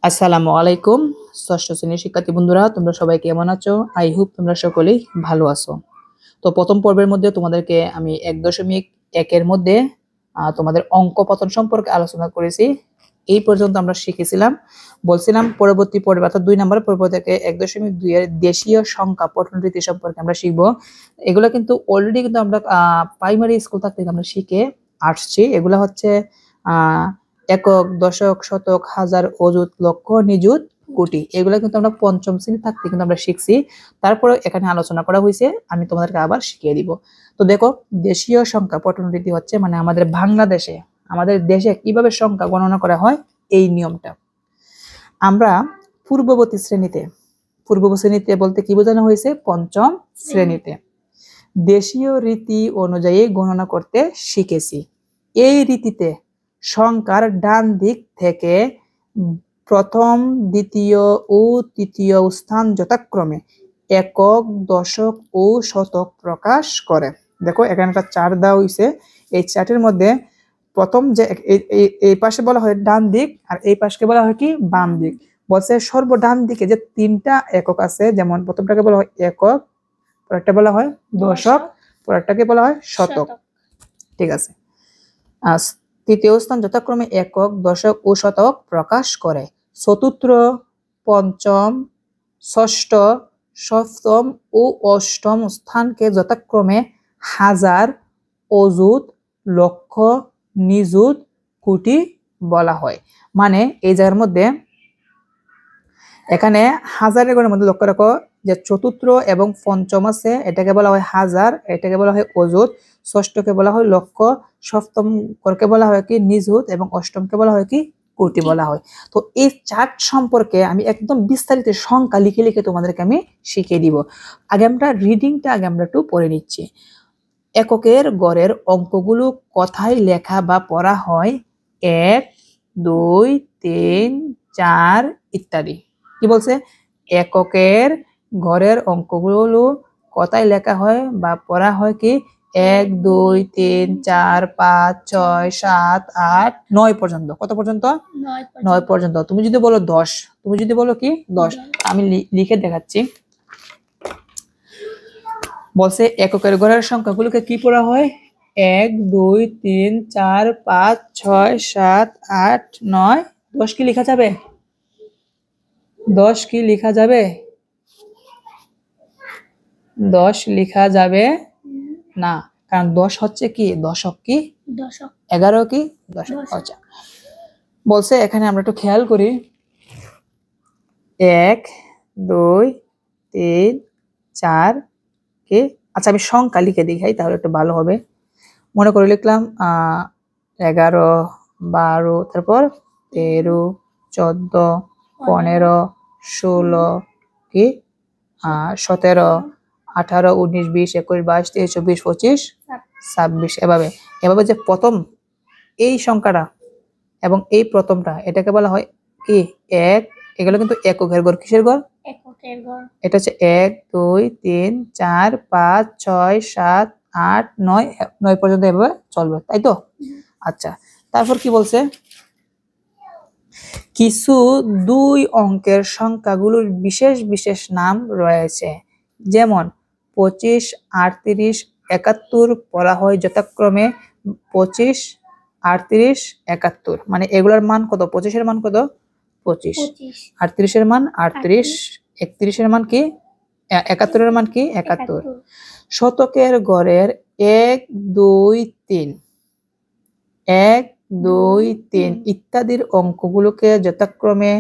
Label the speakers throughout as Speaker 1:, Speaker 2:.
Speaker 1: আসসালামু আলাইকুম। ষষ্ঠ শ্রেণীর শিক্ষার্থী বন্ধুরা, তোমরা সবাই কেমন আছো? আই হোপ তোমরা সকলেই ভালো আছো। তো প্রথম পর্বের মধ্যে তোমাদেরকে আমি 1.1 এর মধ্যে তোমাদের অঙ্ক পতন সম্পর্কে আলোচনা করেছি। এই পর্যন্ত আমরা শিখেছিলাম। বলছিলাম পরবর্তী পর্বে অর্থাৎ 2 নম্বরের পর্ব থেকে 1.2 এর দেশীয় সংখ্যা পঠন রীতি সম্পর্কে আমরা শিখবো। এগুলো কিন্তু অলরেডি কিন্তু আমরা প্রাইমারি স্কুল থেকে আমরা শিখে আসছি। এগুলো হচ্ছে একক, দশক, শতক, হাজার, অযুত, লক্ষ, নিযুত, কোটি। এগুলো কিন্তু আমরা পঞ্চম শ্রেণী থাকতে কিন্তু আমরা শিখছি। তারপরে এখানে আলোচনা করা হয়েছে, আমি তোমাদেরকে আবার শিখিয়ে দিব। তো দেখো, দেশীয় সংখ্যা পঠন রীতি হচ্ছে মানে আমাদের বাংলাদেশে, আমাদের দেশে কিভাবে সংখ্যা গণনা করা হয় এই নিয়মটা। আমরা পূর্ববর্তী শ্রেণীতে বলতে কি বোঝানো হয়েছে? পঞ্চম শ্রেণীতে দেশীয় রীতি অনুযায়ী গণনা করতে শিখেছি। এই রীতিতে সংখ্যার ডান দিক থেকে প্রথম, দ্বিতীয় ও তৃতীয় স্থান যথাক্রমে একক, দশক ও শতক প্রকাশ করে। দেখো এখানে একটা চার্ট দেওয়া হয়েছে। এই চার্টের মধ্যে প্রথম যে এই পাশে বলা হয় ডান দিক, আর এই পাশকে বলা হয় কি বাম দিক। বলছে সর্ব ডান দিকে যে 3টা একক আছে, যেমন প্রথমটাকে বলা হয় একক, পরেরটা বলা হয় দশক, পরেরটাকে বলা হয় শতক। ঠিক আছে। তৃতীয় স্থান যথাক্রমে একক, দশক ও শতক প্রকাশ করে। চতুর্থ, পঞ্চম, ষষ্ঠ, সপ্তম ও অষ্টম স্থানকে যথাক্রমে হাজার, অযুত, লক্ষ, নিযুত, কোটি বলা হয়। মানে এই জায়গার মধ্যে এখানে হাজারের গণের মধ্যে লক্ষ্য রাখো যে চতুর্থ এবং পঞ্চম আছে, এটাকে বলা হয় হাজার, এটাকে বলা হয় অযুত, ষষ্ঠকে বলা হয় লক্ষ, সপ্তম করকে বলা হয় কি নিযুত, এবং অষ্টমকে বলা হয় কি কোটি বলা হয়। তো এই চার্ট সম্পর্কে আমি একদম বিস্তারিত সংখ্যা লিখে লিখে তোমাদেরকে আমি শিখিয়ে দিব। আগে আমরা একটু পড়ে নিচ্ছি। এককের গড়ের অঙ্কগুলো কথায় লেখা বা পড়া হয় 1, 2, 3, 4 ইত্যাদি। কি বলছে? এককের ঘরের অঙ্কগুলো কথায় লেখা হয় বা পড়া হয় কি 1, 2, 3, 4, 5, 6, 7, 8, 9 পর্যন্ত। কত পর্যন্ত? 9 পর্যন্ত। তুমি যদি বলো 10, তুমি যদি বলো কি 10, আমি লিখে দেখাচ্ছি। বলছে এককের ঘরের সংখ্যাগুলোকে কি পড়া হয়? 1, 2, 3, 4, 5, 6, 7, 8, 9, 10 কি লেখা যাবে? 10 কি লেখা যাবে? 10 লেখা যাবে না, কারণ 10 হচ্ছে কি দশক, কি দশক, 11 কি দশক। আচ্ছা, বলছে এখানে আমরা একটু খেয়াল করি। 1, 2, 3, 4 কে, আচ্ছা আমি সংখ্যা লিখে দেখাই তাহলে একটু ভালো হবে। মনে করে লিখলাম 11, 12, তারপর 13, 14, 15, 16 কি 17, 18, 19, 20, 21, 22, 23, 24, 25, 26। এভাবে যে প্রথম এই সংখ্যাটা এবং এই প্রথমটা, এটাকে বলা হয় কি এক। এগুলো কিন্তু এককের ঘর। কিসের ঘর? এককের ঘর। এটা হচ্ছে 1, 2, 3, 4, 5, 6, 7, 8, 9, 9 পর্যন্ত এভাবে চলবে, তাই তো? আচ্ছা, তারপর কি বলছে? কিছু 2 অঙ্কের সংখ্যাগুলোর বিশেষ বিশেষ নাম রয়েছে, যেমন 25, 38, 71 বলা হয় যথাক্রমে 25, 38, 71। মানে এগুলোর মান কত? 25 এর মান কত? 25, 38 এর মান 38, 31 এর মান কি 71 এর মান কি 71। শতকের গড়ের 1, 2, 3, 1, 2, 3 ইত্যাদির অঙ্কগুলোকে যথাক্রমে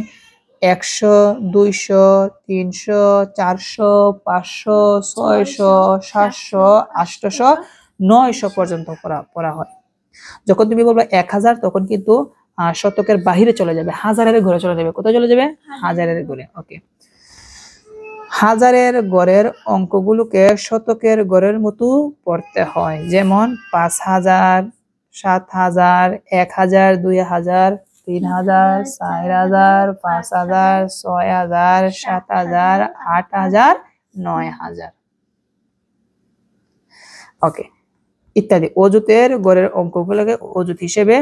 Speaker 1: 100, 200, 300, 400, 500, 600, 700, 800, 900 পর্যন্ত পড়া হয়। যখন তুমি বলবে 1000, তখন কিন্তু শতকের বাহিরে চলে যাবে, হাজারের ঘরে চলে যাবে। কোথায় চলে যাবে? হাজারের ঘরে। ওকে, হাজারের গড়ের অঙ্কগুলোকে শতকের গড়ের মতো পড়তে হয়, যেমন 5000, 7000, 1000, 2000, 3000, 4000, 5000, 6000, 7000, 8000, 9000। ওকে, ইত্যাদি। অযুতের গড়ের অঙ্কগুলোকে অযুত হিসেবে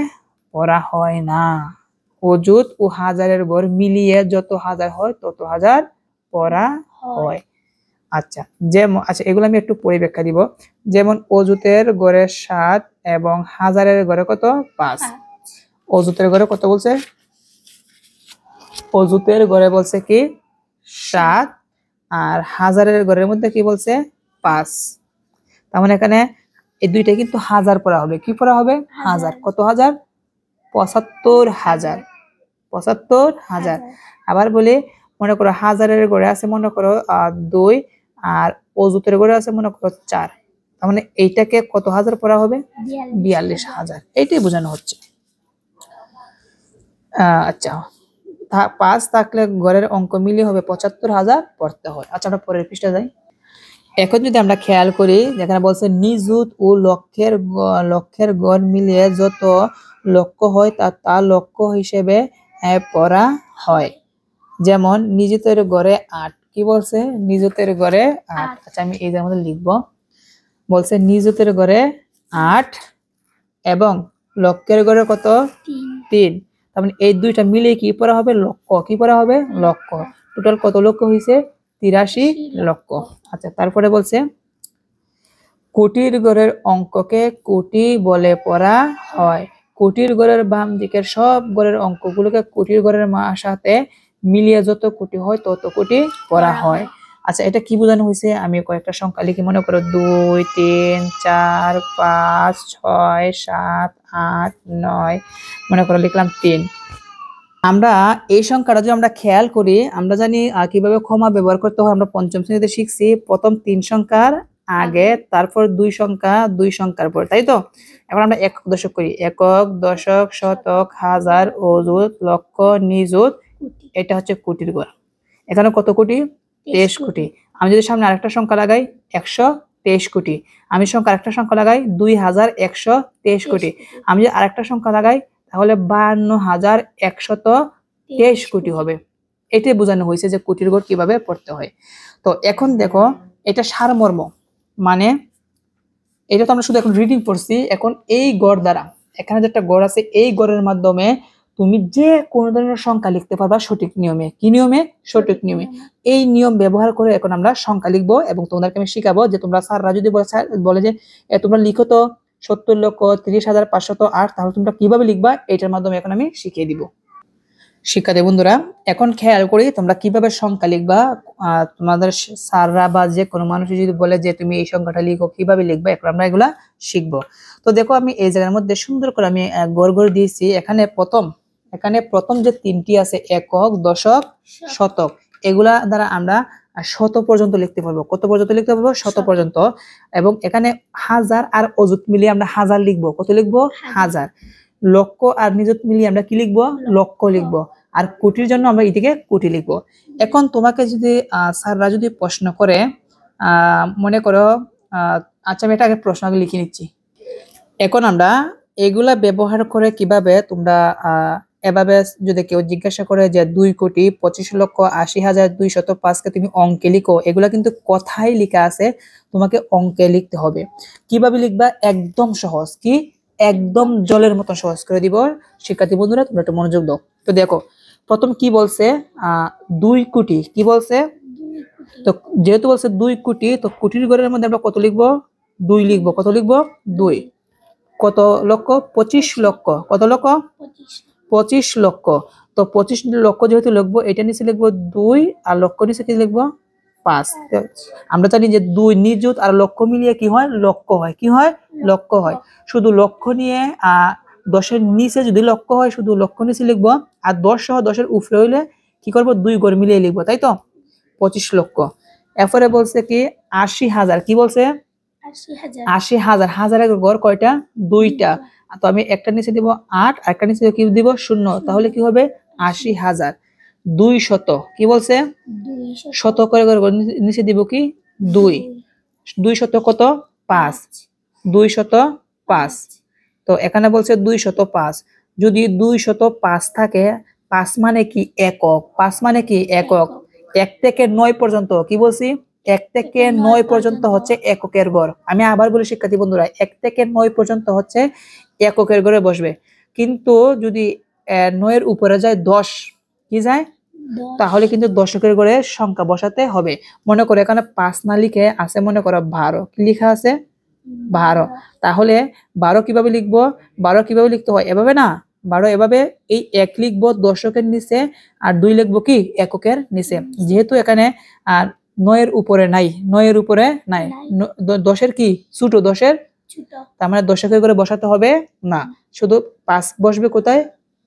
Speaker 1: পড়া হয় না। অযুত ও হাজারের গড় মিলিয়ে যত হাজার হয় তত হাজার পড়া হয়। আচ্ছা আচ্ছা এগুলো আমি একটু পরিব্যাখ্যা দিব। যেমন অযুতের গড়ে 7 এবং হাজারের গড়ে কত 5। অযুতের গড়ে কত বলছে? অযুতের গড়ে বলছে কি 7 আর হাজারের গড়ের মধ্যে কি বলছে 5। তার মানে এখানে এই দুইটা কিন্তু হাজার পড়া হবে। কি পড়া হবে? হাজার। কত হাজার? 75,000। 75,000। আবার বলি, মনে করো হাজারের গড়ে আছে মনে করো 2 আর অযুতের গড়ে আছে মনে করো 4। তার মানে এইটাকে কত হাজার পড়া হবে? 42,000। এইটাই বোঝানো হচ্ছে। আচ্ছা 5 থাকলে গড়ের অঙ্ক মিলিয়ে হবে 75,000 পড়তে হয়। আচ্ছা আমরা পরের পৃষ্ঠা যাই। এখন যদি আমরা খেয়াল করি, যেখানে বলছে নিযুত ও লক্ষের গড় মিলিয়ে যত লক্ষ্য হয় তা লক্ষ্য হিসেবে পড়া হয়। যেমন নিযুতের গড়ে 8। কি বলছে? নিযুতের গড়ে 8। আচ্ছা আমি এই মধ্যে লিখবো। বলছে নিযুতের গড়ে 8 এবং লক্ষের গড়ে কত? 3। তার মানে এই দুইটা মিলে কি পড়া হবে? লক্ষ। কি পড়া হবে? লক্ষ। টোটাল কত লক্ষ হয়েছে? 83 লক্ষ। আচ্ছা তারপরে বলছে কোটির গড়ের অঙ্ককে কোটি বলে পড়া হয়। কোটির গড়ের বাম দিকের সব গড়ের অঙ্কগুলোকে কোটির গড়ের সাথে মিলিয়ে যত কোটি হয় তত কোটি পড়া হয়। আচ্ছা এটা কি বোঝানো হয়েছে? আমি কয়েকটা সংখ্যা লিখি। মনে করো 2 3 4 5 6 7 8 9 মনে করো লিখলাম 3। আমরা এই সংখ্যাটা যদি আমরা খেয়াল করি, আমরা জানি কিভাবে ক্ষমা ব্যবহার করতে হয়। আমরা পঞ্চম শ্রেণীতে শিখছি প্রথম 3 সংখ্যার আগে, তারপর 2 সংখ্যার পর, তাই তো? এখন আমরা একক দশক করি। একক, দশক, শতক, হাজার, অযুত, লক্ষ, নিযুত। এটা হচ্ছে কোটির গড়। এখানে কত কোটি? 23 কোটি। আমি যদি সামনে আরেকটা সংখ্যা লাগাই 123 কোটি। আমি আরেকটা সংখ্যা লাগাই 2123 কোটি। আমি যদি আরেকটা সংখ্যা লাগাই তাহলে 52,123 কোটি হবে। এটাই বোঝানো হয়েছে যে কোটির গড় কিভাবে পড়তে হয়। তো এখন দেখো এটা সারমর্ম, মানে এটা তো আমরা শুধু এখন রিডিং পড়ছি। এখন এই গড় দ্বারা, এখানে যেটা গড় আছে এই গড়ের মাধ্যমে তুমি যে কোনো ধরনের সংখ্যা লিখতে পারবা সঠিক নিয়মে। কি নিয়মে? সঠিক নিয়মে। এই নিয়ম ব্যবহার করে এখন আমরা সংখ্যা লিখবো এবং তোমাদেরকে আমি শিখাবো যে তোমরা স্যাররা যদি বলে যে তোমরা লিখো তো 70,30,508, তাহলে তোমরা কিভাবে লিখবা এটার মাধ্যমে এখন আমি শিখিয়ে দিব। শিক্ষার্থী বন্ধুরা এখন খেয়াল করি তোমরা কিভাবে সংখ্যা লিখবা। তোমাদের স্যাররা বা যে কোনো মানুষ যদি বলে যে তুমি এই সংখ্যাটা লিখো, কিভাবে লিখবা, এখন আমরা এগুলা শিখবো। তো দেখো আমি এই জায়গার মধ্যে সুন্দর করে আমি গড় গড় দিয়েছি। এখানে প্রথম যে 3টি আছে একক, দশক, শতক, এগুলা দ্বারা আমরা শত পর্যন্ত লিখতে পারবো। কত পর্যন্ত লিখতে পারবো? শত পর্যন্ত। এবং এখানে হাজার আর অযুত মিলিয়ে আমরা হাজার লিখবো। কত লিখবো? হাজার। লক্ষ আর নিযুত মিলিয়ে আমরা কি লিখবো? লক্ষ লিখবো। আর কোটির জন্য আমরা এদিকে কোটি লিখবো। এখন তোমাকে যদি স্যাররা যদি প্রশ্ন করে, মনে করো আচ্ছা আমি এটা আগে প্রশ্ন আগে লিখে নিচ্ছি। এখন আমরা এগুলা ব্যবহার করে কিভাবে তোমরা এভাবে যদি কেউ জিজ্ঞাসা করে যে 2,25,80,205 কে তুমি অঙ্কে লিখো, এগুলা কিন্তু কথাই লেখা আছে, তোমাকে অঙ্কে লিখতে হবে। কিভাবে লিখবা? একদম সহজ। কি? একদম জলের মতো সহজ করে দিব। শিক্ষার্থী বন্ধুরা তোমরা একটু মনোযোগ দাও। তো দেখো প্রথম কি বলছে? 2 কোটি। কি বলছে? তো যেহেতু বলছে 2 কোটি, তো কোটির গড়ের মধ্যে আমরা কত লিখবো? 2 লিখবো। কত লিখবো? 2। কত লক্ষ? 25 লক্ষ। কত লক্ষ? 25 লক্ষ। তো 25 লক্ষ যেহেতু লিখবো, এটা নিচে লিখবো 2 আর লক্ষ নিচে কি লিখবো? 5। আমরা জানি যে 2 নিযুত আর লক্ষ মিলিয়ে কি হয়? লক্ষ হয়। কি হয়? লক্ষ হয়। শুধু লক্ষ নিয়ে 10-এর নিচে যদি লক্ষ হয় শুধু লক্ষ নিচে লিখবো, আর 10 সহ 10-এর উপরে হইলে কি করবো? 2 গড় মিলিয়ে লিখবো, তাই তো? 25 লক্ষ। এরপরে বলছে কি 80,000। কি বলছে? 80,000। হাজারের গড় কয়টা? 2টা। তো আমি একটা নিচে দিব 8 আর একটা নিচে কি দিব? 0। তাহলে কি হবে? 80,000। 200। কি বলছে? শত করে নিচে দিব কি? 2। 200 কত? 5। 205। তো এখানে বলছে 205। যদি 205 থাকে, 5 মানে কি? একক। 5 মানে কি? একক। 1 থেকে 9 পর্যন্ত। কি বলছি? 1 থেকে 9 পর্যন্ত হচ্ছে এককের গড়। আমি আবার বলি শিক্ষার্থী বন্ধুরা, 1 থেকে 9 পর্যন্ত হচ্ছে এককের গড়ে বসবে। কিন্তু যদি 9 এর উপরে যায় 10, কি যায়, তাহলে কিন্তু দশকের ঘরে সংখ্যা বসাতে হবে। মনে করো এখানে 5 না লিখে আছে মনে করো 12, কি লেখা আছে 12, তাহলে 12 কিভাবে লিখবো, 12 কিভাবে লিখতে হয়, এভাবে না, 12 এভাবে এই 1 লিখবো দশকের নিচে আর 2 লিখবো কি এককের নিচে। যেহেতু এখানে আর 9 এর উপরে নাই, 9 এর উপরে নাই, 10 এর কি ছোট, 10 এর ছোট, তার মানে দশকের ঘরে বসাতে হবে না, শুধু 5 বসবে কোথায়,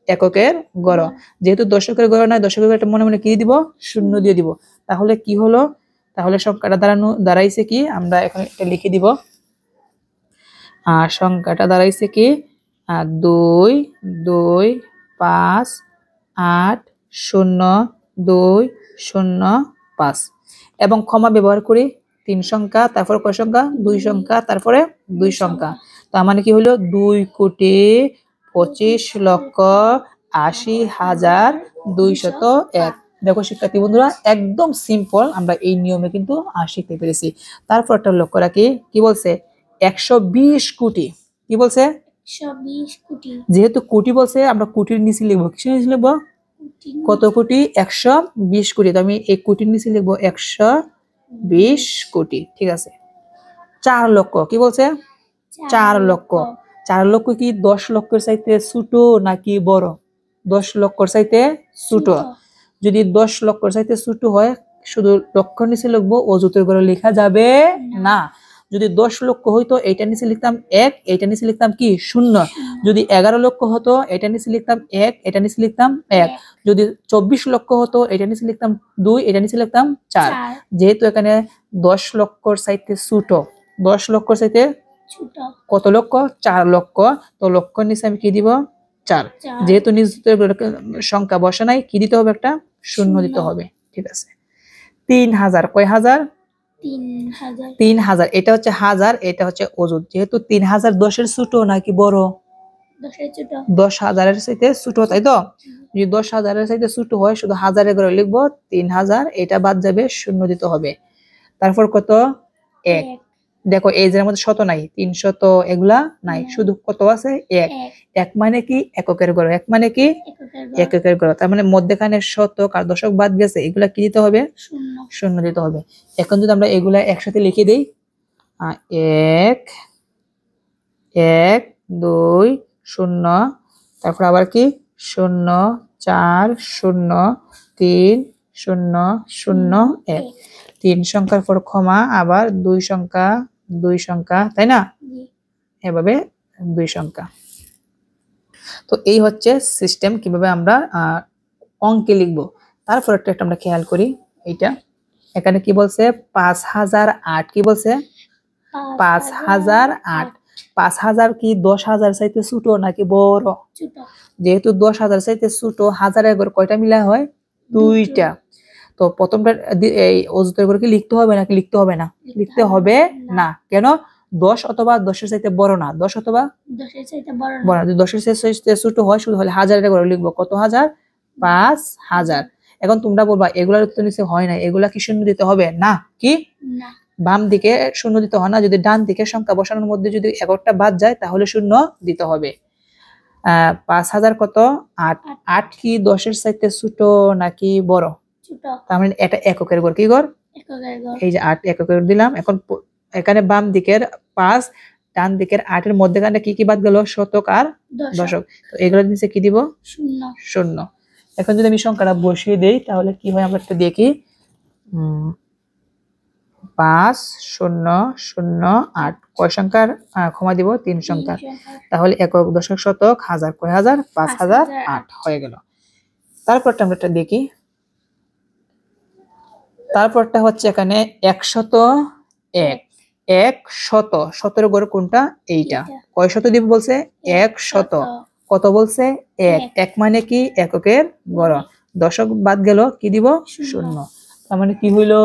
Speaker 1: এককের ঘরে। যেহেতু দশকের ঘরে নাই, দশকের ঘরে মনে মনে কি দিব, শূন্য দিয়ে দিব। তাহলে কি হলো, তাহলে সংখ্যাটা দাঁড়াইছে কি, আমরা এখন এটা লিখে দিব। সংখ্যাটা দাঁড়াইছে কি 2 2 5 8 0 2 0 5 এবং ক্ষমা ব্যবহার করি 3 সংখ্যা, তারপর কয় সংখ্যা, 2 সংখ্যা, তারপরে 2 সংখ্যা। তার মানে কি হলো 2,25,80,201। দেখো শিক্ষার্থী বন্ধুরা, একদম সিম্পল, আমরা এই নিয়মে কিন্তু শিখতে পেরেছি। তারপর একটা লক্ষ্য রাখি, কি বলছে 120 কোটি, কি বলছে
Speaker 2: 120 কোটি।
Speaker 1: যেহেতু কোটি বলছে, আমরা কোটির নিচে লিখবো, কিসের নিচে লিখবো, কত কোটি, 120 কোটি। তো আমি এই কোটির নিচে লিখবো 120 কোটি, ঠিক আছে। 4 লক্ষ, কি বলছে 4 লক্ষ। 4 লক্ষ কি 10 লক্ষের চাইতে ছোট নাকি বড়, 10 লক্ষের চাইতে ছোট। যদি 10 লক্ষের চাইতে ছোট হয়, শুধু লক্ষের নিচে লিখবো, অযুতের ঘরে লেখা যাবে না। যদি 10 লক্ষ হইতো, এইটা নিচে লিখতাম 1, এইটা নিচে লিখতাম কি 0। যদি 11 লক্ষ হতো, এটা নিচে লিখতাম 1, এটা নিচে লিখতাম 1। যদি 24 লক্ষ হতো, এটা নিচে লিখতাম 2, এটা নিচে লিখতাম 4। যেহেতু এখানে 10 লক্ষর চাইতে ছোট, 10 লক্ষর চাইতে কত লক্ষ, 4 লক্ষ। তো লক্ষর নিচে আমি কি দিব, 4। যেহেতু নিযুতের সংখ্যা বসে নাই, কি দিতে হবে, একটা শূন্য দিতে হবে, ঠিক আছে। 3000, কয় হাজার, 3000, এটা হচ্ছে হাজার, এটা হচ্ছে অযুত। যেহেতু 3000 10 এর ছোট নাকি বড়, 10,000 এর চাইতে ছোট, তাই তো। যদি 10,000 এর চাইতে ছোট হয়, শুধু হাজারের ঘরে লিখবো 3000, এটা বাদ যাবে, শূন্য দিতে হবে। তারপর কত, 1। দেখো এই যে মধ্যে শত নাই, 300 এগুলা নাই, শুধু কত আছে, 1। 1 মানে কি এককের ঘর, 1 মানে কি এককের ঘর। তার মানে মধ্যখানে শতক আর দশক বাদ গেছে, এগুলা কি দিতে হবে, শূন্য দিতে হবে। এখন যদি আমরা এগুলা একসাথে লিখে দেই, 1 1 2 0, তারপর আবার কি 0 4 0 3 0 0 1, 3 সংখ্যার পর ক্ষমা, আবার 2 সংখ্যা 2 সংখ্যা, তাই না, এভাবে 2 সংখ্যা। তো এই হচ্ছে সিস্টেম, কিভাবে আমরা অঙ্কে লিখবো। তারপর একটা আমরা খেয়াল করি, এইটা এখানে কি বলছে 5008, কি বলছে 5008। 5000 কি 10,000 চাইতে ছোট নাকি বড়, যেহেতু 10,000 চাইতে ছোট, হাজারের ঘর কয়টা মিলা হয়, 2টা। তো প্রথমটা এই অযুতের ঘরে কি লিখতে হবে নাকি লিখতে হবে না, লিখতে হবে না। কেন, 10 অথবা 10 এর চাইতে বড় না, 10 অথবা 10 এর চাইতে বড় না। যদি 10 এর চাইতে ছোট হয়, শুধু হলে হাজারের ঘরে লিখবো, কত হাজার, 5000। এখন তোমরা বলবা এগুলার তো নিচে হয় না, এগুলা কি শূন্য দিতে হবে না, কি না, বাম দিকে শূন্য দিতে হয় না। যদি ডান দিকে সংখ্যা বসানোর মধ্যে যদি এককটা বাদ যায়, তাহলে শূন্য দিতে হবে। 5000 কত, 8। 8 কি 10 এর চাইতে ছোট নাকি বড়, তার মানে এটা এককের ঘর, কি ঘর, এই যে 8 এককের দিলাম। এখন এখানে বাম দিকের 5, ডান দিকের 8 এর মধ্যখানে কি কি বাদ গেল, শতক আর দশক। তো এগুলোর নিচে কি দিব, শূন্য। এখন যদি আমি সংখ্যাটা বসিয়ে দেই, তাহলে কি হয় আমরা একটু দেখি। 5 0 0 8, কয় সংখ্যার ক্ষমা দিব, 3 সংখ্যা। তাহলে একক দশক শতক হাজার, কয় হাজার, 5008 হয়ে গেল। তারপরটা আমরা একটা দেখি, তারপরটা হচ্ছে এখানে 101। 100, 100 ঘর কোনটা, এইটা। কয় শত দিব বলছে, 100। কত বলছে, 1। 1 মানে কি এককের ঘর, দশক বাদ গেল, কি দিব, শূন্য। তার মানে কি হইলো,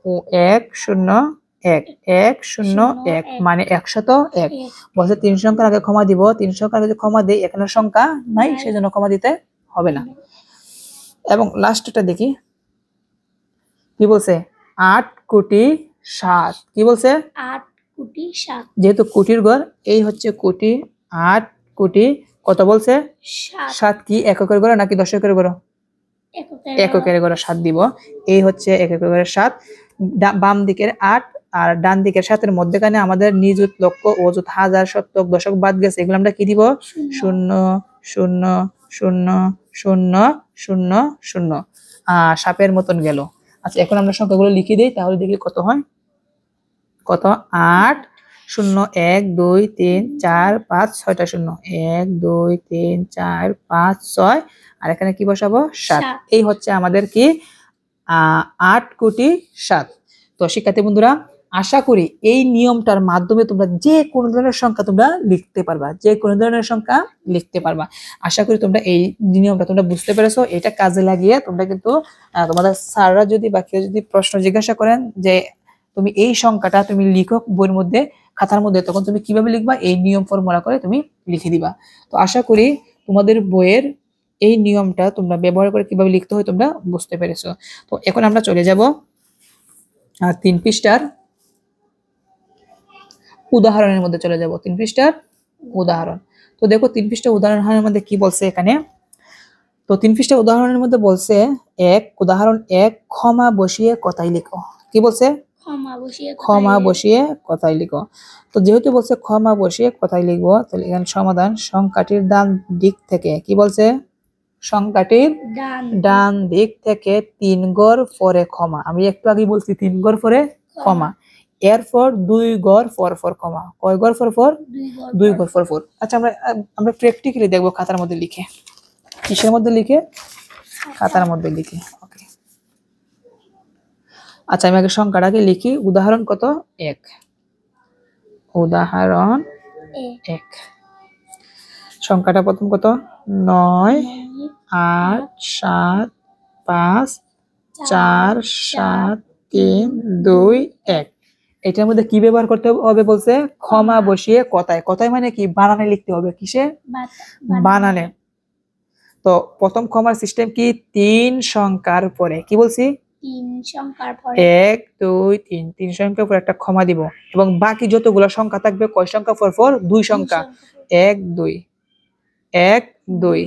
Speaker 1: 101 101 মানে 101। বলছে 3 সংখ্যার আগে ক্ষমা দিব, 3 সংখ্যার আগে ক্ষমা দেই, এখানে সংখ্যা নাই, সেজন্য ক্ষমা দিতে হবে না। এবং লাস্টটা দেখি, কি বলছে 8 কোটি 7, কি বলছে 8 কোটি 7। যেহেতু কোটির ঘর, এই হচ্ছে কোটি, 8 কোটি কত বলছে?
Speaker 2: 7
Speaker 1: 7 কি এককের ঘরে নাকি দশকের ঘরে?
Speaker 2: এককের
Speaker 1: এককের ঘরে 7 দিব। এই হচ্ছে এককের ঘরে 7। বাম দিকের 8 আর ডান দিকের 7 মধ্যখানে আমাদের নিযুত, লক্ষ, অযুত, হাজার, শতক, দশক বাদ গেছে। এগুলো আমরা কি দিব? 0 0 0 0 0 0। সাপের মতন গেল। আচ্ছা, এখন আমরা সংখ্যাগুলো লিখে দিই, তাহলে দেখি কত হয়। কত? 8 0 1 2 3 4 5 6টা 0 1 2 3 4 5 6 আর এখানে কি বসাবো? 7। এই হচ্ছে আমাদের কি 8 কোটি 7। তো শিক্ষার্থী বন্ধুরা, আশা করি এই নিয়মটার মাধ্যমে তোমরা যে কোনো ধরনের সংখ্যা তোমরা লিখতে পারবা, যে কোনো ধরনের সংখ্যা লিখতে পারবা। আশা করি তোমরা এই নিয়মটা তোমরা বুঝতে পেরেছো। এটা কাজে লাগিয়ে তোমরা কিন্তু তোমাদের স্যাররা যদি বা কেউ যদি প্রশ্ন জিজ্ঞাসা করেন যে তুমি এই সংখ্যাটা তুমি লিখো বইয়ের মধ্যে, খাতার মধ্যে, তখন তুমি কিভাবে লিখবা এই নিয়ম ফর্মুলা করে তুমি লিখে দিবা। তো আশা করি তোমাদের বইয়ের এই নিয়মটা তোমরা ব্যবহার করে কিভাবে লিখতে হয় তোমরা বুঝতে পেরেছো। তো এখন আমরা চলে যাব 3 পৃষ্ঠার উদাহরণের মধ্যে চলে যাব। 3 পৃষ্ঠার উদাহরণ। তো দেখো 3 পৃষ্ঠার উদাহরণের মধ্যে কি বলছে এখানে। তো 3 পৃষ্ঠার উদাহরণের মধ্যে বলছে উদাহরণ 1 ক্ষমা বসিয়ে কথাই লিখো। কি বলছে? ক্ষমা বসিয়ে কথাই লিখো। তো যেহেতু বলছে ক্ষমা বসিয়ে কথাই লিখবো, তাহলে এখানে সমাধান সংখ্যাটির ডান দিক থেকে, কি বলছে? সংখ্যাটির ডান দিক থেকে 3 গড় পরে ক্ষমা। আমি একটু আগে বলছি 3 গড় পরে ক্ষমা। এরপর 2 গড় পর ক্ষমা। কয় গড় পর? 2 গড় পর। আচ্ছা, আমরা প্র্যাকটিক্যালি দেখবো খাতার মধ্যে লিখে। কিসের মধ্যে লিখে? খাতার মধ্যে লিখে। ওকে। আচ্ছা, আমি আগে সংখ্যাটাকে লিখি। উদাহরণ কত? 1। উদাহরণ 1। সংখ্যাটা প্রথম কত? 9 8 7 5 4 7 3 2 1। এটার মধ্যে কি ব্যবহার করতে হবে বলছে? ক্ষমা বসিয়ে কথায়। কথায় মানে কি? বানানে লিখতে হবে। কিসে? বানানে। তো প্রথম ক্ষমার সিস্টেম কি? 3 সংখ্যার পরে। কি বলছি?
Speaker 2: 3 সংখ্যার পরে
Speaker 1: 1 2 3 3 সংখ্যার পর একটা ক্ষমা দিব, এবং বাকি যতগুলো সংখ্যা থাকবে কয় সংখ্যা পর? 2 সংখ্যা। 1 2 1 2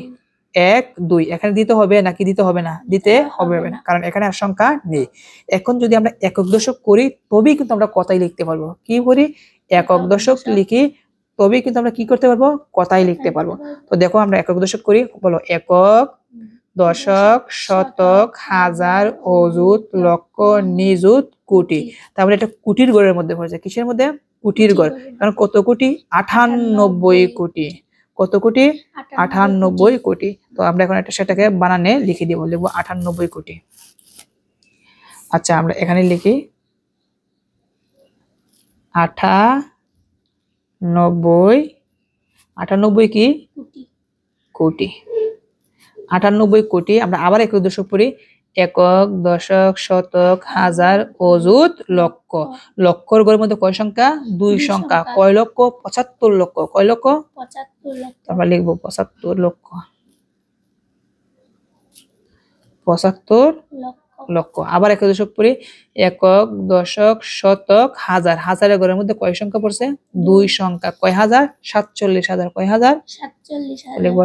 Speaker 1: 1 2। এখানে দিতে হবে নাকি দিতে হবে না? দিতে হবে না, কারণ এখানে আর সংখ্যা নেই। এখন যদি আমরা একক দশক করি তবেই কিন্তু আমরা কথাই লিখতে পারবো। কি করি? একক দশক লিখি, তবেই কিন্তু আমরা কি করতে পারবো? কথাই লিখতে পারবো। তো দেখো আমরা একক দশক করি। বলো একক, দশক, শতক, হাজার, অযুত, লক্ষ, নিযুত, কোটি। তারপরে এটা কোটির গড়ের মধ্যে পড়েছে। কিসের মধ্যে? কোটির গড়। কারণ কত কোটি? 98 কোটি। কত কোটি? 98 কোটি। তো আমরা এখন সেটাকে বানানে লিখে দিব। লিখবো 98 কোটি। আচ্ছা, আমরা এখানে লিখি 98 কি? কোটি। 98 কোটি। আমরা আবার একক দশক পড়ি। একক, দশক, শতক, হাজার, অযুত, লক্ষ। লক্ষর ঘরের মধ্যে কয় সংখ্যা? 2 সংখ্যা। কয় লক্ষ? 75 লক্ষ। কয় লক্ষ?
Speaker 2: 75 লক্ষ।
Speaker 1: আমরা লিখবো 75 লক্ষ। 75 লক্ষ। আবার একক দশক পড়ি। একক, দশক, শতক, হাজার। হাজারের ঘরের মধ্যে কয় সংখ্যা পড়ছে? 2 সংখ্যা। কয় হাজার? 47,000। কয় হাজার?
Speaker 2: 47,000।
Speaker 1: লিখবো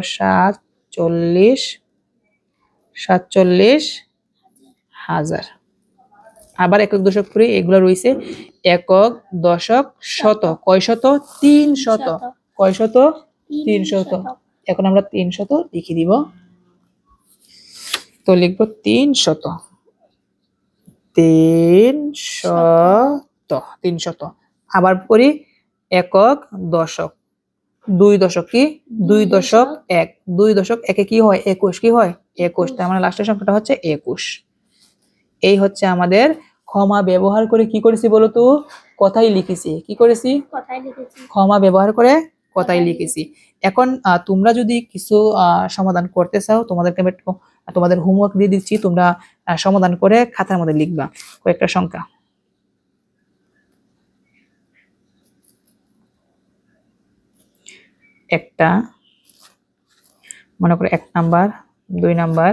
Speaker 1: 47,000। আবার একক দশক পড়ি। এগুলো রয়েছে একক, দশক, শত। কয় শত? 300। কয় শত? 300। এখন আমরা 300 লিখে দিব। তো লিখবো 300। 300। আবার পড়ি একক, দশক, 2 দশক। কি? 2 দশক 1। 2 দশক 1 কি হয়? 21। কি হয়? 21। তার মানে লাস্টের সংখ্যাটা হচ্ছে 21। এই হচ্ছে আমাদের ক্ষমা ব্যবহার করে কি করেছি বলো তো? কথাই লিখেছি। কি করেছি?
Speaker 2: কথাই লিখেছি।
Speaker 1: ক্ষমা ব্যবহার করে কথাই লিখেছি। এখন তোমরা যদি কিছু সমাধান করতে চাও, তোমাদের হোমওয়ার্ক দিয়ে দিচ্ছি। তোমরা সমাধান করে খাতার মধ্যে লিখবা কয়েকটা সংখ্যা। একটা, মনে করো 1 নাম্বার, 2 নাম্বার,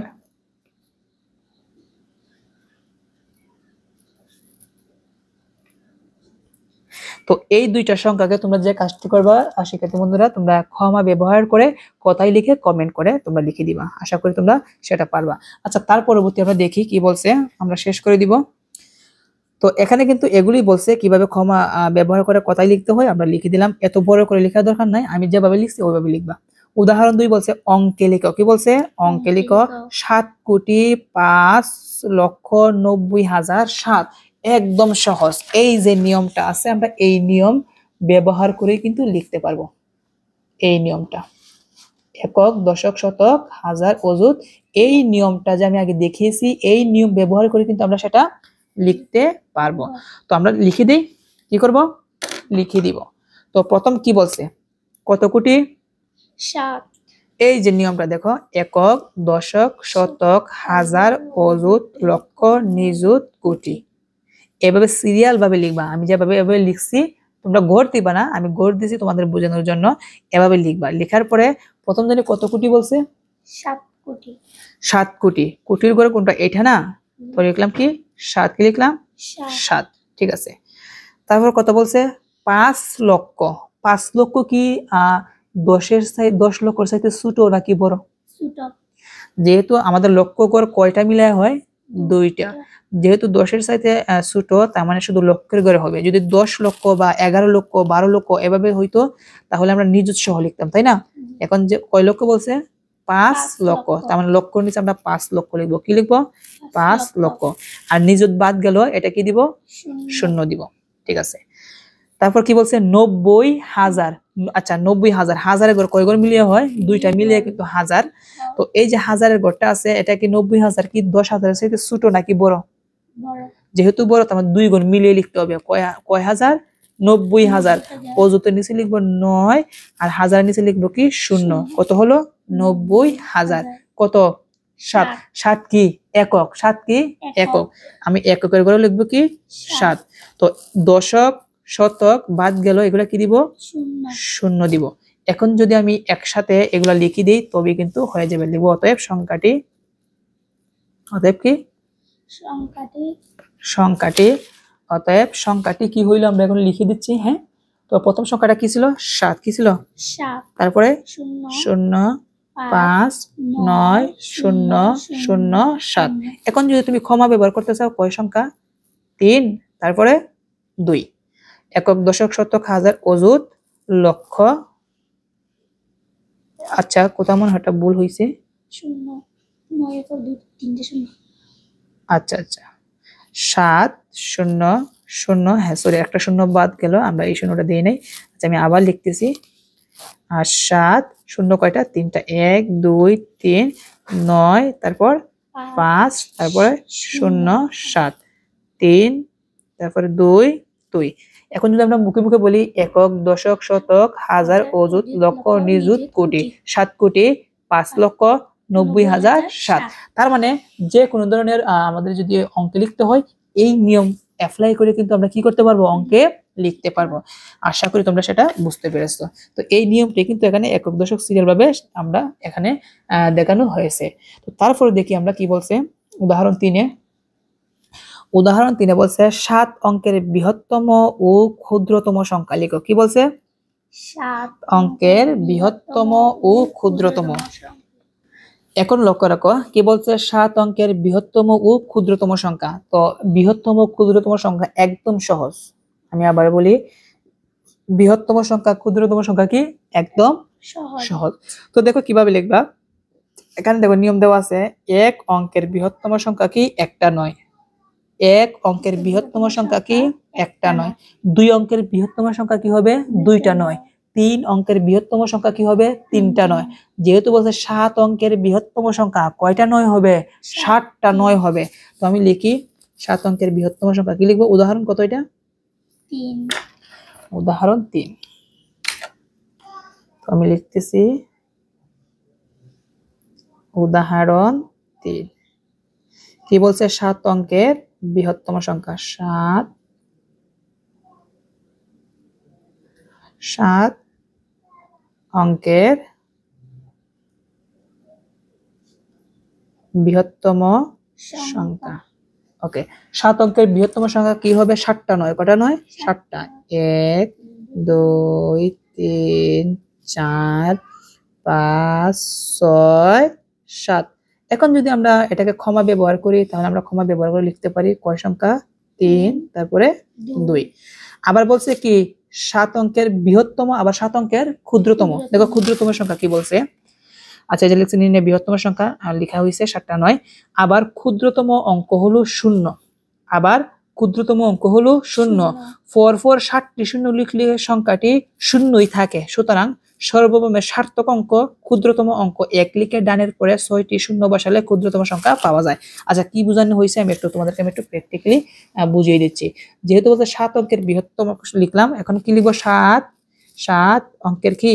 Speaker 1: 3 তো এই দুইটা সংখ্যাকে তোমরা যে কাজটি করবা শিক্ষার্থী বন্ধুরা, তোমরা ক্ষমা ব্যবহার করে কথাই লিখে কমেন্ট করে তোমরা লিখে দিবা। আশা করি তোমরা সেটা পারবা। আচ্ছা, তার পরবর্তী আমরা দেখি কি বলছে, আমরা শেষ করে দিব। তো এখানে কিন্তু এগুলি বলছে কিভাবে ক্ষমা ব্যবহার করে কথাই লিখতে হয়, আমরা লিখে দিলাম। এত বড় করে লেখার দরকার নাই, আমি যেভাবে লিখছি ওইভাবে লিখবা। উদাহরণ 2 বলছে অঙ্কে লিখো। কি বলছে? অঙ্কে লিখো 7,05,90,007। একদম সহজ। এই যে নিয়মটা আছে, আমরা এই নিয়ম ব্যবহার করে কিন্তু লিখতে পারবো। এই নিয়মটা একক, দশক, শতক, হাজার, অযুত, এই নিয়মটা যে আমি আগে দেখিয়েছি, এই নিয়ম ব্যবহার করে কিন্তু আমরা সেটা লিখতে পারবো। তো আমরা লিখে দিই, কি করব? লিখে দিব। তো প্রথম কি বলছে? কত কোটি?
Speaker 2: 7।
Speaker 1: এই যে নিয়মটা দেখো, একক, দশক, শতক, হাজার, অযুত, লক্ষ, নিযুত, কোটি। এভাবে সিরিয়াল ভাবে লিখবা। আমি যেভাবে এভাবে লিখছি, তোমরা গড় দিবা না, আমি গড় দিছি তোমাদের বোঝানোর জন্য। এভাবে লিখবা। লেখার পরে প্রথম জানি কত কোটি বলছে?
Speaker 2: 7 কোটি।
Speaker 1: 7 কোটি। কোটির ঘরে কোনটা? এটা না? তো লিখলাম কি? 7 কি লিখলাম? 7। ঠিক আছে। তারপর কত বলছে? 5 লক্ষ। 5 লক্ষ কি 10 লক্ষর চাইতে ছোট নাকি বড়?
Speaker 2: ছোট।
Speaker 1: যেহেতু আমাদের লক্ষ গড় কয়টা মিলায় হয়? 2টা। যেহেতু 10-এর চাইতে ছোট, তার মানে শুধু লক্ষের ঘরে হবে। যদি 10 লক্ষ বা 11 লক্ষ, 12 লক্ষ এভাবে হইতো, তাহলে আমরা নিযুত সহ লিখতাম, তাই না? এখন যে কয় লক্ষ বলছে? 5 লক্ষ। তার মানে লক্ষর নিচে আমরা 5 লক্ষ লিখবো। কি লিখবো? 5 লক্ষ। আর নিযুত বাদ গেল, এটা কি দিব? শূন্য দিব। ঠিক আছে। তারপর কি বলছে? 90,000। আচ্ছা, 90,000। হাজারের ঘর কয় ঘর মিলিয়ে হয়? 2টা মিলিয়ে কিন্তু হাজার। তো এই যে হাজারের ঘরটা আছে, এটা কি 90,000 কি 10,000-এর চাইতে ছোট নাকি বড়?
Speaker 2: বড়।
Speaker 1: যেহেতু বড়, তার মানে 2 ঘর মিলিয়ে লিখতে হবে। কয় হাজার? 90,000। অযুতের নিচে লিখবো 9, আর হাজারের নিচে লিখবো কি? 0। কত হলো? 90,000। কত? 7। 7 কি? একক। 7 কি? একক। আমি এককের ঘরে লিখবো কি? 7। তো দশক, শতক বাদ গেল, এগুলা কি দিব? শূন্য দিব। এখন যদি আমি একসাথে এগুলা লিখে দিই, তবে কিন্তু হয়ে যাবে। লিখবো অতএব সংখ্যাটি, অতএব কি? সংখ্যাটি, অতএব সংখ্যাটি কি হইলো আমরা এখন লিখে দিচ্ছি। হ্যাঁ, তো প্রথম সংখ্যাটা কি ছিল? 7। কি ছিল? 7। তারপরে 0, 5, 9, 0, 0, 7। এখন যদি তুমি ক্ষমা ব্যবহার করতে চাও, কয় সংখ্যা? 3, তারপরে 2। একক, দশক, শতক, হাজার, অযুত, লক্ষ। আচ্ছা, কোথাও মনে হয় একটা ভুল হয়েছে।
Speaker 2: 0, 9 একক 2 3টে 0।
Speaker 1: আচ্ছা আচ্ছা, 7, 0, 0। হ্যাঁ, সরি, একটা শূন্য বাদ গেল, আমরা এই শূন্যটা দিই নাই। আচ্ছা, আমি আবার লিখতেছি। আর 7, শূন্য কয়টা? 3টা। 1, 2, 3, 9, তারপর 5, তারপরে 0, 7, 3, তারপরে 2, 2। এখন যদি আমরা মুখে মুখে বলি, একক, দশক, শতক, হাজার, অযুত, লক্ষ, নিযুত, কোটি। 7 কোটি 5 লক্ষ 90,000 7। তার মানে যে কোনো ধরনের আমাদের যদি অঙ্কে লিখতে হয়, এই নিয়ম অ্যাপ্লাই করে কিন্তু আমরা কি করতে পারবো? অঙ্কে লিখতে পারবো। আশা করি তোমরা সেটা বুঝতে পেরেছো। তো এই নিয়মটি কিন্তু এখানে একক, দশক সিরিয়াল ভাবে আমরা এখানে দেখানো হয়েছে। তো তারপরে দেখি আমরা কি বলছে উদাহরণ 3-এ। উদাহরণ 3-এ বলছে 7 অঙ্কের বৃহত্তম ও ক্ষুদ্রতম সংখ্যা লিখো। কি বলছে?
Speaker 2: 7
Speaker 1: অঙ্কের বৃহত্তম ও ক্ষুদ্রতম। এখন লক্ষ্য রাখো, কি বলছে? 7 অঙ্কের বৃহত্তম ও ক্ষুদ্রতম সংখ্যা। তো বৃহত্তম ক্ষুদ্রতম সংখ্যা একদম সহজ। আমি আবার বলি, বৃহত্তম সংখ্যা, ক্ষুদ্রতম সংখ্যা কি? একদম সহজ। তো দেখো কিভাবে লিখবা। এখানে দেখো নিয়ম দেওয়া আছে। 1 অঙ্কের বৃহত্তম সংখ্যা কি? একটা নয়। 1 অঙ্কের বৃহত্তম সংখ্যা কি? একটা নয়। 2 অঙ্কের বৃহত্তম সংখ্যা কি হবে? 2টা নয়। 3 অঙ্কের বৃহত্তম সংখ্যা কি হবে? 3টা নয়। যেহেতু বলছে 7 অঙ্কের বৃহত্তম সংখ্যা, কয়টা নয় হবে? 7টা নয় হবে। তো আমি লিখি 7 অঙ্কের বৃহত্তম সংখ্যা। কি লিখবো? উদাহরণ কত এটা?
Speaker 2: 3।
Speaker 1: উদাহরণ 3। তো আমি লিখতেছি উদাহরণ 3। কি বলছে? 7 অঙ্কের বৃহত্তম সংখ্যা। 7 অঙ্কের বৃহত্তম সংখ্যা। ওকে, 7 অঙ্কের বৃহত্তম সংখ্যা কি হবে? 7টা নয়, কটা নয়? 7টা। 1 2 3 4 5 6 7। এখন যদি আমরা এটাকে ক্ষমা ব্যবহার করি তাহলে আমরা ক্ষমা ব্যবহার করে লিখতে পারি কয় সংখ্যা? 3, তারপরে 2। আবার বলছে কি 7 অঙ্কের বৃহত্তম, আবার 7 অঙ্কের ক্ষুদ্রতম। দেখো ক্ষুদ্রতম সংখ্যা কি বলছে। আচ্ছা, এই যে লিখছি নির্ণয় বৃহত্তম সংখ্যা, আর লেখা হয়েছে 7টা নয়। আবার ক্ষুদ্রতম অঙ্ক হলো 0। আবার ক্ষুদ্রতম অঙ্ক হলো 0। পরপর 7টি শূন্য লিখলে সংখ্যাটি শূন্যই থাকে। সুতরাং সর্বভৌমের সার্থক অঙ্ক ক্ষুদ্রতম অঙ্ক 1 লিখে ডানের পরে 6টি শূন্য বসালে ক্ষুদ্রতম সংখ্যা পাওয়া যায়। আচ্ছা, কি বোঝানো হয়েছে আমি তোমাদেরকে একটু প্র্যাকটিক্যালি বুঝিয়ে দিচ্ছি। যেহেতু বলতে 7 অঙ্কের বৃহত্তম লিখলাম, এখন কি লিখবো? 7 অঙ্কের কি?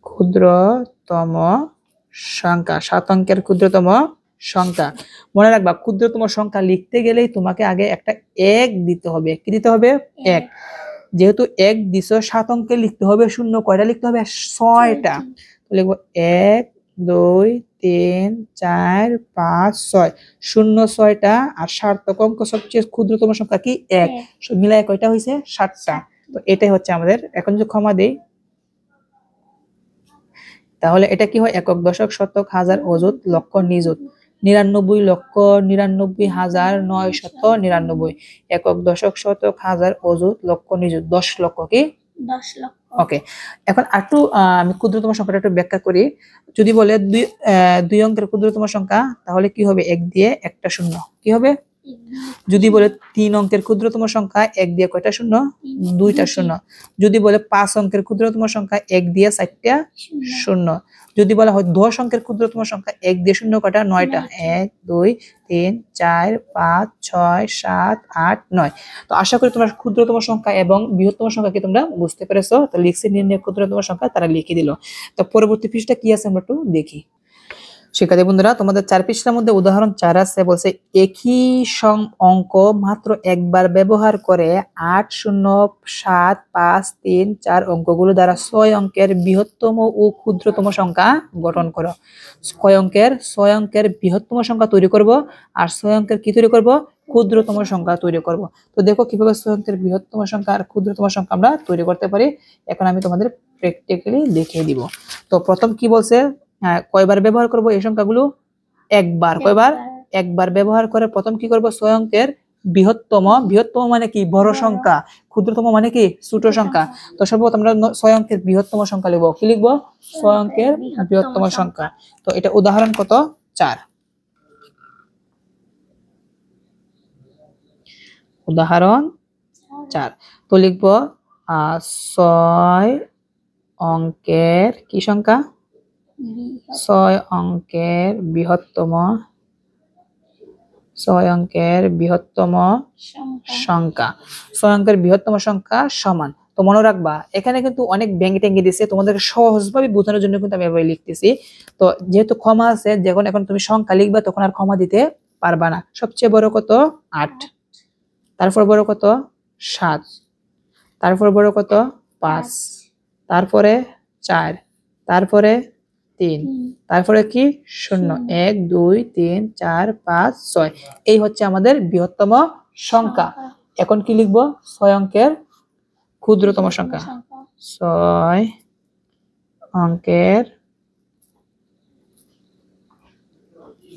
Speaker 1: ক্ষুদ্রতম সংখ্যা। 7 অঙ্কের ক্ষুদ্রতম সংখ্যা। মনে রাখবা, ক্ষুদ্রতম সংখ্যা লিখতে গেলেই তোমাকে আগে একটা 1 দিতে হবে। কি দিতে হবে? 1। যেহেতু 1 দিছো, 7 অঙ্কে লিখতে হবে 0। কয়টা লিখতে হবে? 6টা। তো লিখবো 1 2 3 4 5 6। 0 6টা, আর সার্থক অঙ্ক সবচেয়ে ক্ষুদ্রতম সংখ্যা কি? 1। মিলায় কয়টা হয়েছে? 7টা। তো এটাই হচ্ছে আমাদের। এখন যদি ক্ষমা দেই তাহলে এটা কি হয়? একক, দশক, শতক, হাজার, অযুত, লক্ষ, নিযুত। 99,99,999। একক, দশক, শতক, হাজার, অযুত, লক্ষ, নিযুত। 10 লক্ষ কি?
Speaker 2: 10 লক্ষ।
Speaker 1: ওকে, এখন একটু আমি ক্ষুদ্রতম সংখ্যাটা একটু ব্যাখ্যা করি। যদি বলে 2 অঙ্কের ক্ষুদ্রতম সংখ্যা, তাহলে কি হবে? 1 দিয়ে একটা শূন্য। কি হবে? যদি বলে 3 অঙ্কের ক্ষুদ্রতম সংখ্যা, 1 দিয়ে কয়টা শূন্য? 2টা শূন্য। যদি বলে 5 অঙ্কের ক্ষুদ্রতম সংখ্যা, 1 দিয়ে 4টা শূন্য। যদি বলা হয় 10 অঙ্কের ক্ষুদ্রতম সংখ্যা, 1 দিয়ে শূন্য কয়টা? 9টা। 1 2 3 4 5 6 7 8 9। তো আশা করি তোমরা ক্ষুদ্রতম সংখ্যা এবং বৃহত্তম সংখ্যা কি তোমরা বুঝতে পেরেছো। তো লিখছে নির্ণয় ক্ষুদ্রতম সংখ্যা, তারা লিখে দিল। তো পরবর্তী পৃষ্ঠা কি আছে আমরা একটু দেখি। শিক্ষার্থী বন্ধুরা, তোমাদের 4 পৃষ্ঠার মধ্যে উদাহরণ 4 আছে। বলছে একই অঙ্ক মাত্র একবার ব্যবহার করে 8 0 7 5 3 4 অঙ্কগুলো দ্বারা 6 অঙ্কের বৃহত্তম ও ক্ষুদ্রতম সংখ্যা গঠন করো। 6 অঙ্কের বৃহত্তম সংখ্যা তৈরি করব, আর 6 অঙ্কের কি তৈরি করব? ক্ষুদ্রতম সংখ্যা তৈরি করব। তো দেখো কিভাবে 6 অঙ্কের বৃহত্তম সংখ্যা আর ক্ষুদ্রতম সংখ্যা আমরা তৈরি করতে পারি। এখন আমি তোমাদের প্র্যাকটিক্যালি দেখিয়ে দিব। তো প্রথম কি বলছে? কয়বার ব্যবহার করব এই সংখ্যাগুলো? একবার। কয়বার? একবার ব্যবহার করে প্রথম কি করব? 6 অঙ্কের বৃহত্তম। বৃহত্তম মানে কি? বড় সংখ্যা। ক্ষুদ্রতম মানে কি? ছোট সংখ্যা। তো সর্বপ্রথম আমরা 6 অঙ্কের বৃহত্তম সংখ্যা লিখব। কি লিখব? 6 অঙ্কের বৃহত্তম সংখ্যা। তো এটা উদাহরণ কত? 4। উদাহরণ 4। তো লিখব 6 অঙ্কের কি সংখ্যা? 6 অঙ্কের বৃহত্তম, 6 অঙ্কের বৃহত্তম সংখ্যা। 6 অঙ্কের বৃহত্তম সংখ্যা সমান। তো মনে রাখবা, এখানে কিন্তু অনেক ভেঙে টেঙ্গে দিচ্ছে, তোমাদেরকে সহজভাবে বোঝানোর জন্য কিন্তু আমি এভাবে লিখতেছি। তো যেহেতু ক্ষমা আছে, যখন এখন তুমি সংখ্যা লিখবা তখন আর ক্ষমা দিতে পারবা না। সবচেয়ে বড় কত? 8। তারপর বড় কত? 7। তারপর বড় কত? 5। তারপরে 4। তারপরে 3। তারপরে কি? 0। 1 2 3 4 5 6। এই হচ্ছে আমাদের বৃহত্তম সংখ্যা। এখন কি লিখব? 6 অঙ্কের ক্ষুদ্রতম সংখ্যা। 6 অঙ্কের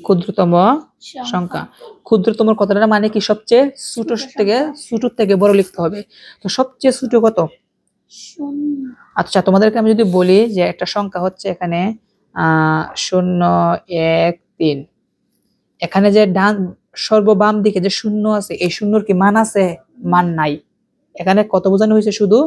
Speaker 1: ক্ষুদ্রতম সংখ্যা। ক্ষুদ্রতম কথাটা মানে কি? সবচেয়ে ছোট থেকে বড় লিখতে হবে। তো সবচেয়ে ছোট কত? আচ্ছা, তোমাদেরকে আমি যদি বলি যে একটা সংখ্যা হচ্ছে এখানে 0 1 3, এখানে যে ডান সর্ববাম দিকে যে শূন্য আছে, এই শূন্যর কি মান আছে? মান নাই। এখানে কত বোঝানো হয়েছে? শুধু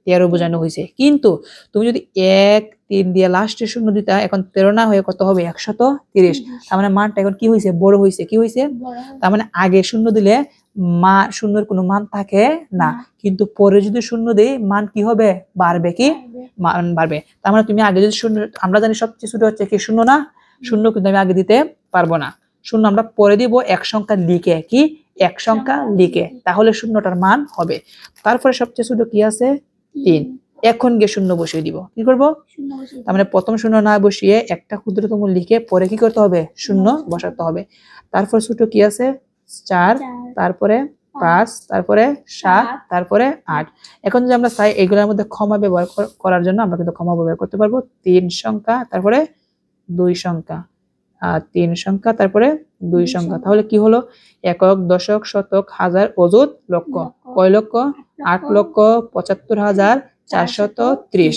Speaker 1: 13 বোঝানো হয়েছে। কিন্তু তুমি যদি 1 3 দিয়ে লাস্টে শূন্য দিতা, এখন 13 না হয়ে কত হবে? 130। তার মানে মানটা এখন কি হয়েছে? বড় হয়েছে। কি হয়েছে? তার মানে আগে শূন্য দিলে শূন্যের কোনো মান থাকে না, কিন্তু পরে যদি শূন্য দেই মান কি হবে? বাড়বে। কি? মান বাড়বে। তার মানে তুমি আগে যদি শূন্য, আমরা জানি সবচেয়ে ছোট হচ্ছে কি? শূন্য না? শূন্য কিন্তু আমি আগে দিতে পারবো না। শূন্য আমরা পরে দিব এক সংখ্যা লিখে। কি? এক সংখ্যা লিখে, তাহলে শূন্যটার মান হবে। তারপরে সবচেয়ে ছোট কি আছে? 3। এখন গিয়ে শূন্য বসিয়ে দিব। কি করব?
Speaker 2: শূন্য বসিয়ে
Speaker 1: তার মানে প্রথম শূন্য না বসিয়ে একটা ক্ষুদ্রতম লিখে পরে কি করতে হবে? শূন্য বসাতে হবে। তারপর ছোট কি আছে? 4,
Speaker 2: 4,
Speaker 1: তারপরে 5, তারপরে 7, তারপরে 8। এখন যদি আমরা চাই এগুলোর মধ্যে ক্ষমা ব্যবহার করার জন্য আমরা কিন্তু ক্ষমা ব্যবহার করতে পারবো। 3 সংখ্যা তারপরে 2 সংখ্যা, 3 সংখ্যা তারপরে 2 সংখ্যা। তাহলে কি হলো? একক, দশক, শতক, হাজার, অযুত, লক্ষ। কয় লক্ষ? 8,45,430।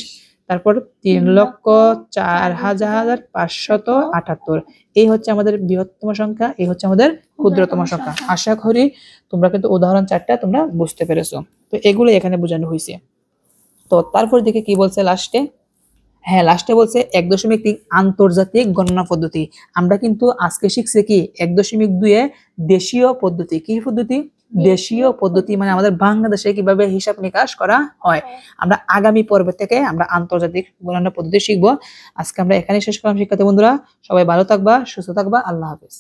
Speaker 1: তারপর 3,04,578। এই হচ্ছে আমাদের বৃহত্তম সংখ্যা, এই হচ্ছে আমাদের ক্ষুদ্রতম সংখ্যা। আশা করি তোমরা কিন্তু উদাহরণ 4টা তোমরা বুঝতে পেরেছো। তো এগুলো এখানে বোঝানো হয়েছে। তো তারপর দেখে কি বলছে লাস্টে? হ্যাঁ, লাস্টে বলছে 1.3 আন্তর্জাতিক গণনা পদ্ধতি। আমরা কিন্তু আজকে শিখছি কি 1.2 এ দেশীয় পদ্ধতি। কি পদ্ধতি? দেশীয় পদ্ধতি মানে আমাদের বাংলাদেশে কিভাবে হিসাব নিকাশ করা হয়। আমরা আগামী পর্ব থেকে আমরা আন্তর্জাতিক গণনা পদ্ধতি শিখবো। আজকে আমরা এখানে শেষ করলাম শিক্ষার্থী বন্ধুরা। সবাই ভালো থাকবা, সুস্থ থাকবা। আল্লাহ হাফেজ।